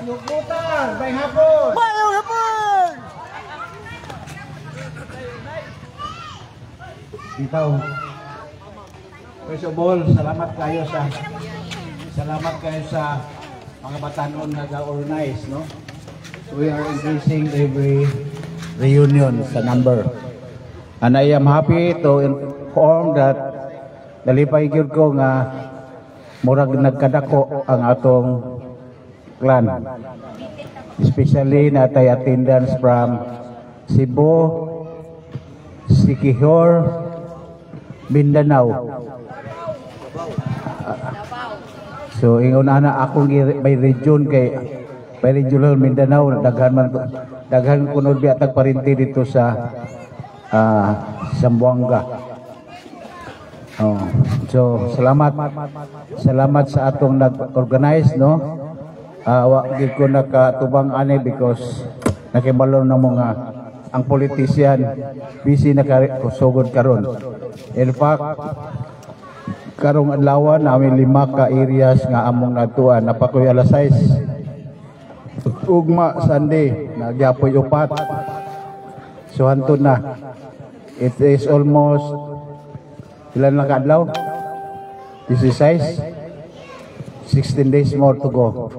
Luputan, may hapon! Mayong hapon! Ikaw. First of all, salamat kayo sa mga batanon na ga-organize, no? We are increasing every reunion sa number. And I am happy to inform that nalipay gyud ko nga murag nagkadako ang atong clan. Especially natay attendance from Cebu, Siquijor, Mindanao. So ingon ana akong by region kay by regional Mindanao daghan kuno biya tag parinti dito sa Zamboanga. So salamat sa atong nag-organize, no. Wa gid ko nakatubang ani because nakibalo na mo nga ang politician busy na kusugod karon. In fact, karong adlaw namin 5 ka areas nga among natuan napakoy alas 6 ugma Sunday nagyapoy 4 so hantod na it is almost ilan lang kadlaw this is 16 days more to go.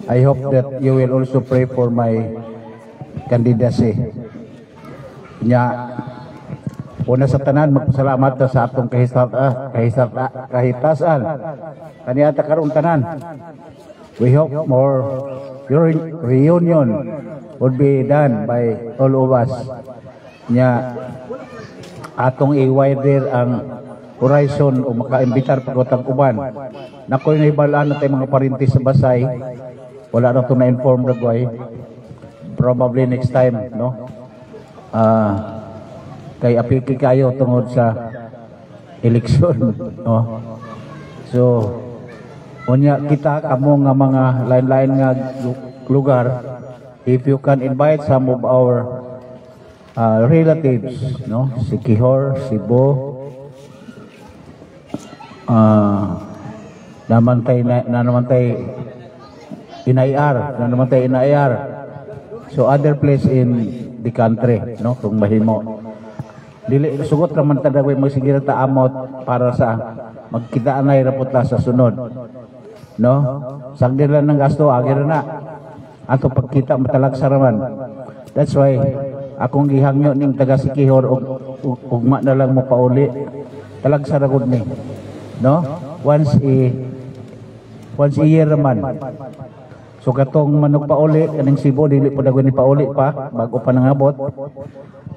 I hope that you will also pray for my candidacy nya. Una sa tanan, magpasalamat sa atong kahitasan. Kaniata karong tanan. We hope more reunion would be done by all of us. Nya atong i-wider ang horizon o makaimbitar pagkotang uban. Nakoy nahibalaan na tayo mga parinti sa Basay. Wala na ito na-inform dagway. Probably next time, no? Kay apiki kayo tungod sa eleksyon, no? So unya kita kamo nga mga lain-lain nga lugar, if you can invite some of our relatives, no, Siquijor, Cebu, namantay Inayar, so other place in the country, no, kung mahimo. Dili sugot naman ta dagway magsigira ta amot para sa magkita anay raputa sa sunod, no. Sagdir lang ng gasto agir na ato pagkita matalagsa raman. That's why akong gihangyo ning taga Siquijor ugma na lang mo pauli talagsa ra gud ni, no, once a year raman. So katong manok pauli kaning Cebu dili pa dagway ni pauli pa bago pa nangabot.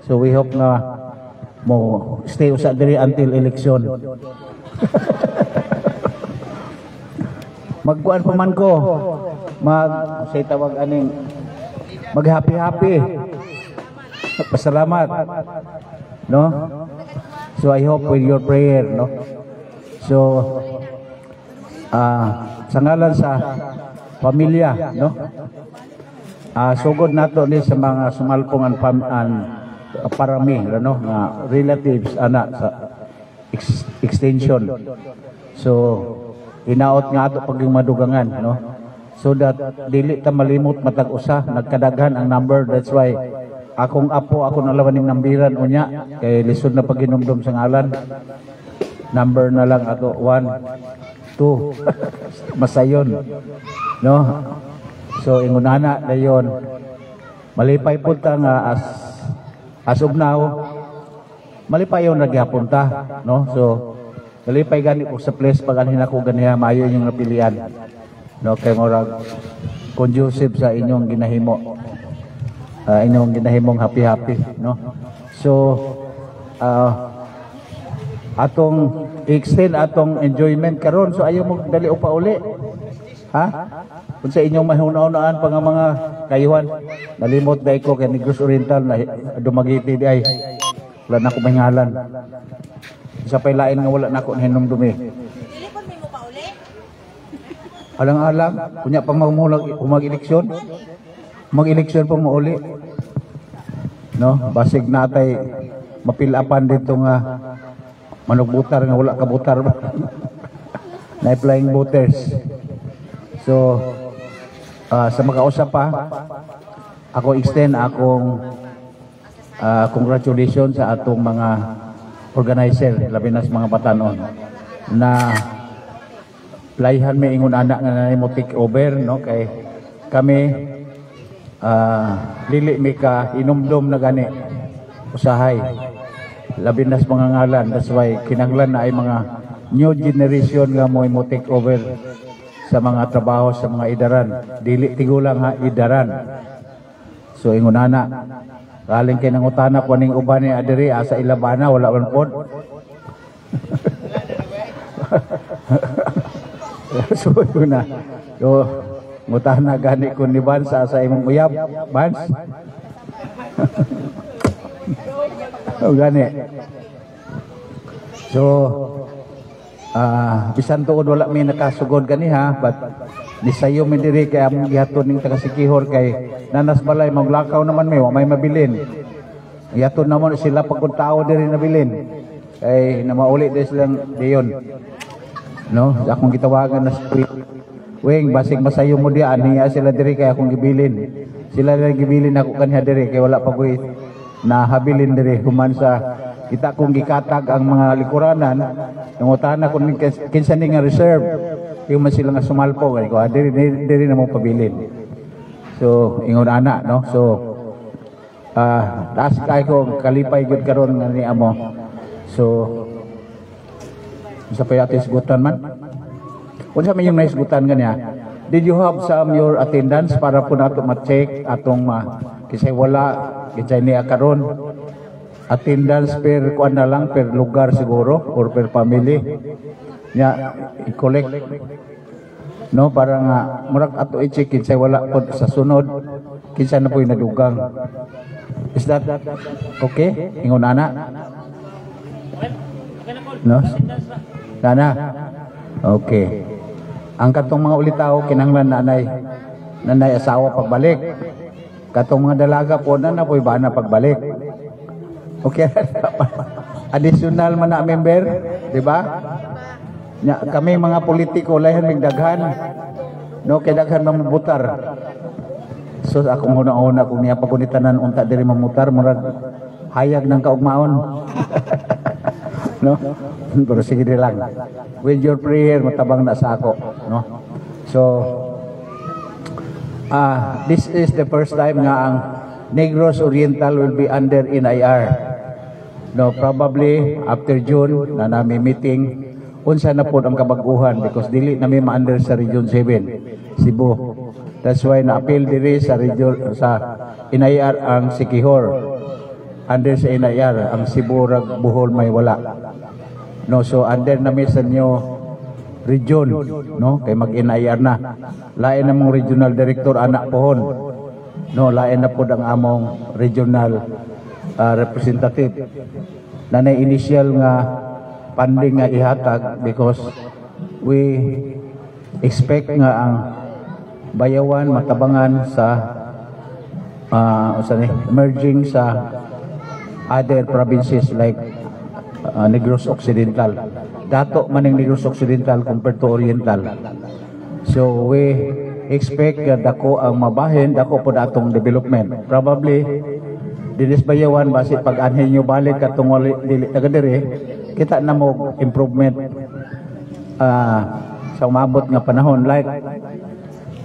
So we hope na mo stay usa diri until election. Magkuan pa man ko say tawag aning mag happy pasalamat, no. So I hope with your prayer, no. So sa ngalan sa pamilya, no, sugod nato ni sa mga sumalpong parami, no, nga relatives anak sa extension. So inaot nga ato pag yung madugangan, no, so that dili ta malimot matag usa nagkadaghan ang number. That's why akong apo ako nalawan ning nambiran unya kay lisod na paginumdum sa ngalan. Number na lang ato 1 2 masayon, no. So ingunana dayon malipay punta nga as of now, malipay yung nagyapunta, no? So, malipay gani ko sa place pag anhin ako ganiha, maayo yung napilian, no? Kay morag conducive sa inyong ginahimo, inyong ginahimong happy, no? So, atong extend atong enjoyment karon. So, ayaw mo dali o pauli, ha? Kung sa inyong mahuna-unaan pa nga mga kayuhan, nalimot dahil ko kay Negros Oriental na dumagiti di ay wala na ako mahingalan. Isa pa'y lain nga wala na ako nahinom dumi. Dili po may mo pa uli? Alang-alang, kunya pang mag-eleksyon. Mag-eleksyon pang mauli. No? Basig natay mapilapan dito nga manugbutar nga wala kabutar ba? Na flying voters. So, Sa makausap pa, ako extend akong congratulations sa atong mga organizer, labi na sa mga batanon, na layhan may ingon anak nga nanay mo take over, no? Kay kami lili mi ka inumdum na gani usahay labi na sa mga ngalan. That's why kinanglan na ay mga new generation nga mo take over sa mga trabaho sa mga idaran, dili tigulang ha idaran. So ingon ana galing kay nangutana ko ning uban ni adiri asa ilabana wala man pod. So yun na. So ngutana gani ko ni Bans sa imong uyab Bans. O gani. So bisan tuod wala may nakasugod kaniha, but nisayo mi diri kay among gihaton ning taga Sikihor kay nanas balay maglakaw naman may mabilin. Gihaton naman sila pagkun tao diri nabilin. Kay na mauli din silang diyon. No, akong gitawagan na weng basig masayo mo diyan niya sila diri kay akong gibilin. Sila lang gibilin ako kaniha diri kay wala pa koy nahabilin diri human sa kita kong gikatag ang mga likuranan nangutana kung kinsa ni nga reserve yung man sila nga sumalpo kay ko diri na mo pabilin. So ingon ana no. So taas kay ko kalipay gud karon nga ni amo. So sa payati isgutan man. Unsa man yung naisgutan kanya? Did you have some your attendance para po nato ma-check atong kisay wala kisay niya karon attendance per kuan na lang per lugar siguro or per family nya i-collect no para nga murag ato i-check kisay wala pod sa sunod kinsa na po'y nadugang. Is that okay? Ingon ana? No? Nana? Okay. Ang katong mga ulitaw kinahanglan nanay asawa pagbalik. Katong mga dalaga po na po'y bana pagbalik. Okay. Additional man na member, di ba? Kami mga politiko lahan migdaghan. No, kay daghan mamubutar. So akong una-una kung niya pagunitanan unta diri mamutar murag hayag ng kaugmaon. No? Pero sige lang. With your prayer, matabang na sa ako. No? So, this is the first time nga ang Negros Oriental will be under NIR. No, probably after June na nami meeting, unsa na po ang kabaguhan because dili na may ma-under sa Region 7, Cebu. That's why na-appeal diri sa region sa NIR ang Sikihor. Under sa NIR ang Cebu rag Bohol may wala. No, so under na may sa nyo region, no, kay mag-NIR na. Lain namong regional director anak pohon. No, lain na po ang among regional representative. Nanay initial nga funding nga ihatag because we expect nga ang Bayawan matabangan sa merging sa other provinces like Negros Occidental. Dato man ang Negros Occidental compared to Oriental. So we expect dako ang mabahin, dako po datong development. Probably dinis Bayawan basi pag-anhin nyo balik katong dili tagadiri kita na mo improvement sa umabot nga panahon like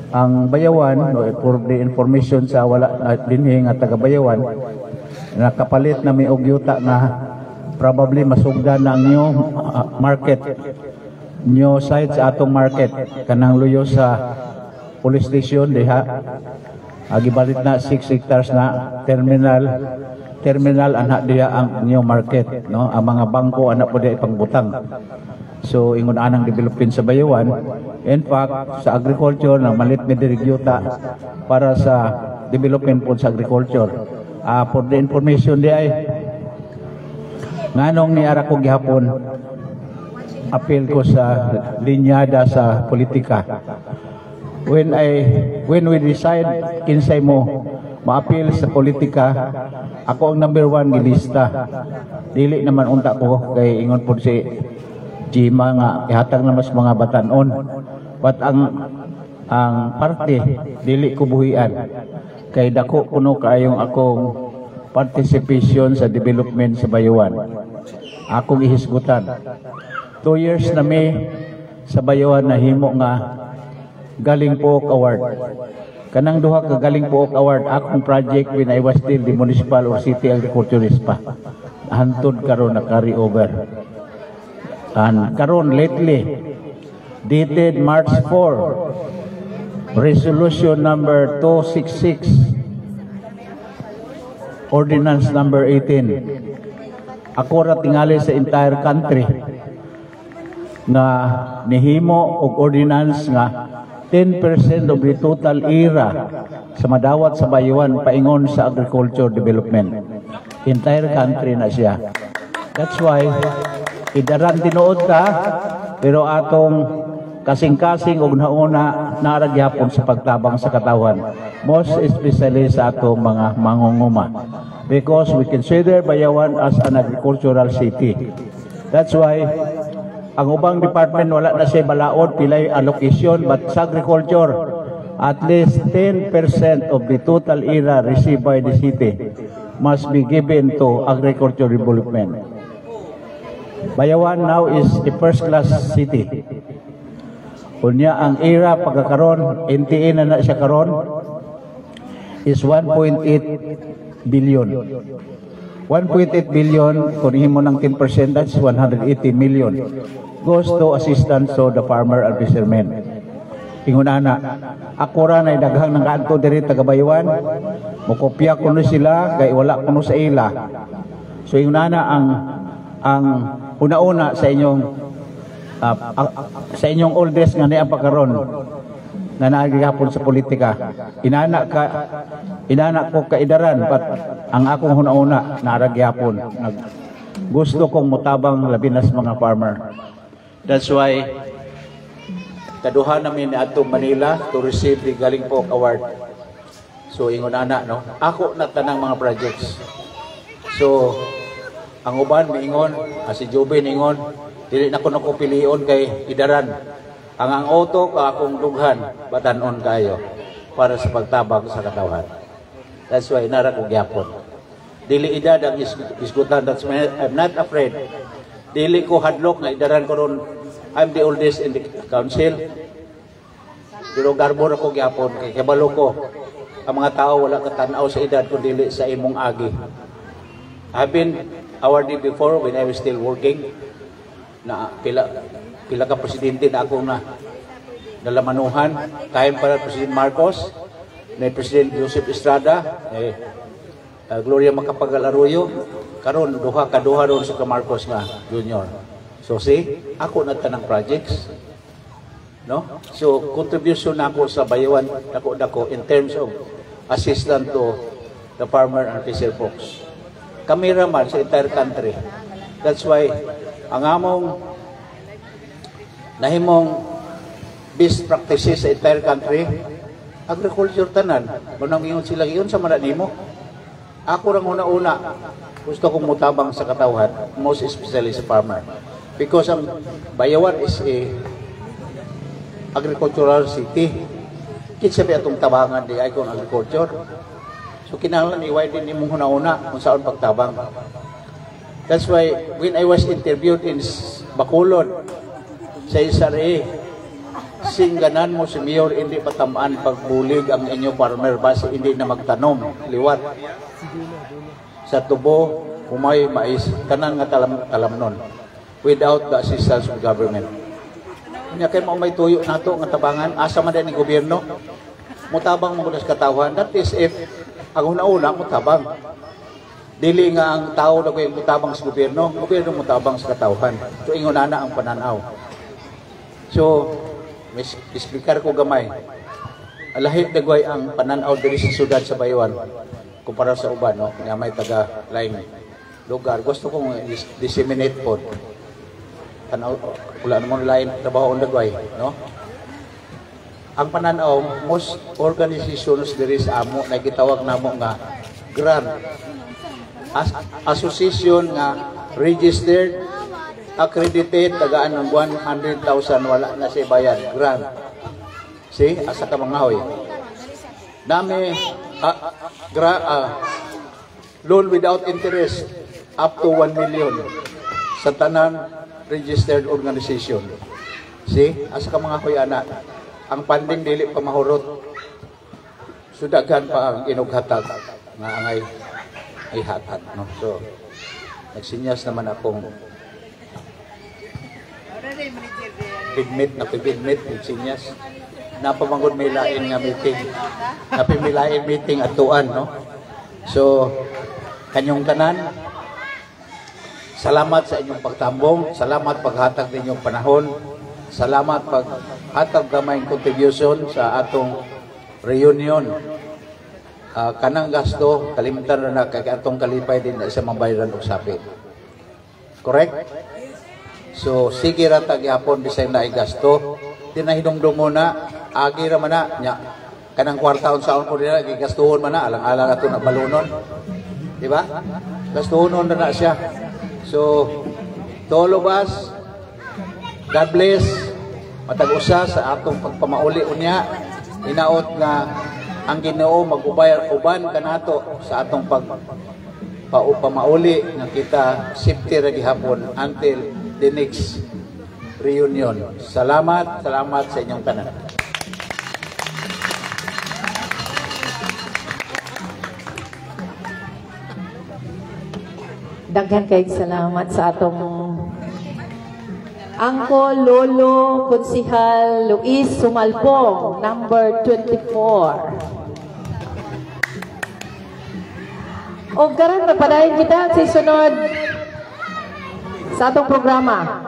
ang Bayawan no, for the information sa wala dinhi nga taga Bayawan nakapalit na may og yuta nga probably masugdan na ang new market, new site sa atong market kanang luyo sa police station diha agibalit na 6 hectares na terminal anak diha ang new market, no, ang mga bangko anak po diha ipangbutang. So ingon anang developin sa Bayawan. In fact sa agriculture na malit mi diri yuta para sa development po sa agriculture. For the information di ay nganong niara ko gihapon appeal ko sa linyada sa politika. When we decide kinsay mo ma-appeal sa politika, ako ang number 1 gilista. Dili naman unta ko kay ingon po si Gima nga ihatag na mas mga batanon. But ang ang parte dili ko buhian kay dako kuno kaayong akong participation sa development sa Bayawan. Akong ihisgutan. 2 years na may sa Bayawan na himo nga Galing Pook Award. Kanang duha ka Galing Pook Award akong project when I was still the municipal or city agriculturist pa. Hantod karon na carry over. And karon lately dated March 4 resolution number 266 ordinance number 18 ako ra tingali sa entire country nga nihimo og ordinance nga 10% of the total area sa madawat sa Bayawan paingon sa agriculture development. Entire country na siya. That's why idaran tinuod ta pero atong kasing-kasing og nauna naragyapon sa pagtabang sa katawan. Most especially sa atong mga mangunguma. Because we consider Bayawan as an agricultural city. That's why ang ubang department wala na siya balaod pilay allocation but sa agriculture at least 10% of the total area received by the city must be given to agriculture development. Bayawan now is a first-class city. Unya ang area pagkakaron, NTA na siya karon is 1.8 billion. 1.8 billion, kung himo ng 10%, that's 180 million. Goes to assistance to the farmer and fishermen. Ingunana, ako ra na daghang ng kanto diri taga Bayawan, mukopya kuno sila, kay wala kuno sa ila. So ingunana ang una-una sa inyong oldest nga niya pagkaron na nagigapon sa politika. Inanak ko kaidaran but ang akong una-una naragyapon. Gusto kong mutabang labinas mga farmer. That's why kaduha namin ni ato Manila to receive the Galing Pook Award. So ingon ana no. Ako na tanang mga projects. So ang uban miingon, si Joben ingon, dili na ko pilion kay idaran. Ang auto ka akong dughan, batanon kayo para sa pagtabang sa katawan. That's why nara ko gyapon. Dili edad ang isgutan. That's why I'm not afraid. Dili ko hadlok nga idaran ko ron. I'm the oldest in the council. Pero garbor ako gyapon kay kabalo ko. Ang mga tao wala katanaw sa edad kundi dili sa imong agi. I've been awarded before when I was still working. Na pila ka presidente na akong nalamanuhan. Kain para President Marcos, na President Joseph Estrada, Gloria Macapagal Arroyo, karon duha ron sa Marcos nga Junior. So see, ako na tanang projects. No? So contribution nako sa Bayawan dako in terms of assistance to the farmer and fisher folks. Kami raman sa entire country. That's why ang among nahimong best practices sa entire country, agriculture tanan. Manang ingon sila, iyon sa mana nimo. Ako rang una-una, gusto kong mutabang sa katawhan, most especially sa farmer. Because ang Bayawan is a agricultural city. Kinsabi atong tabangan di ay kung agriculture. So kinahanglan iway din imong una-una kung saan pagtabang. That's why when I was interviewed in Bacolod sa SRA, singganan mo si Mayor hindi patamaan pagbulig ang inyo farmer base hindi na magtanom liwat sa tubo humay mais tanan nga talam nun without the assistance of government. Kanya kay may tuyo nato nga tabangan asa man din ni gobyerno mutabang mo sa katawan. That is if ang una-una mutabang. Dili nga ang tao na ko'y mutabang sa gobyerno mutabang sa katawhan. So ingunana ang pananaw. So, explicar ko gamay. Alahit dagway ang pananaw diri sa syudad sa Bayawan kumpara sa uban, no? Nga may taga laing lugar. Gusto kong disseminate po. Tanaw, wala naman lain trabaho ang dagway, no? Ang pananaw, most organizations diri sa amo na gitawag namo nga grant association nga registered accredited tagaan ng 100,000 wala na siya bayad grant See, asa ka mga hoy. Nami loan without interest up to 1 million sa tanan registered organization. See, asa ka mga hoy ana. Ang funding dili pa mahurot. Sudagan pa ang inughatag nga angay ay hatag, no. So nagsinyas naman akong bidmit nagsinyas. Napamangod may lain nga meeting. Napimilain meeting atuan, no. So kanyong tanan, salamat sa inyong pagtambong, salamat paghatag ninyong panahon, salamat paghatag gamayng contribution sa atong reunion. Kanang gasto kalimutan na kay atong kalipay din sa mabayaran og sapit. Correct? So sige ra ta gihapon bisay na gasto, tinahinumdum muna, agi ra man na nya kanang kwartaon sa ko nila gigastuhon man na alang-alang ato na balunon. Di ba? Gastuhonon na siya. So to all of us, God bless. Matag usa sa atong pagpamauli unya, hinaot nga ang Ginoo mag-uban kanato sa atong pamauli nga kita safety ra gihapon until the next reunion. Salamat sa inyong tanan. Daghan kayong salamat sa atong Angko Lolo Konsihal Luis Sumalpong, number 24. O karon napadayon kita sa sunod sa atong programa.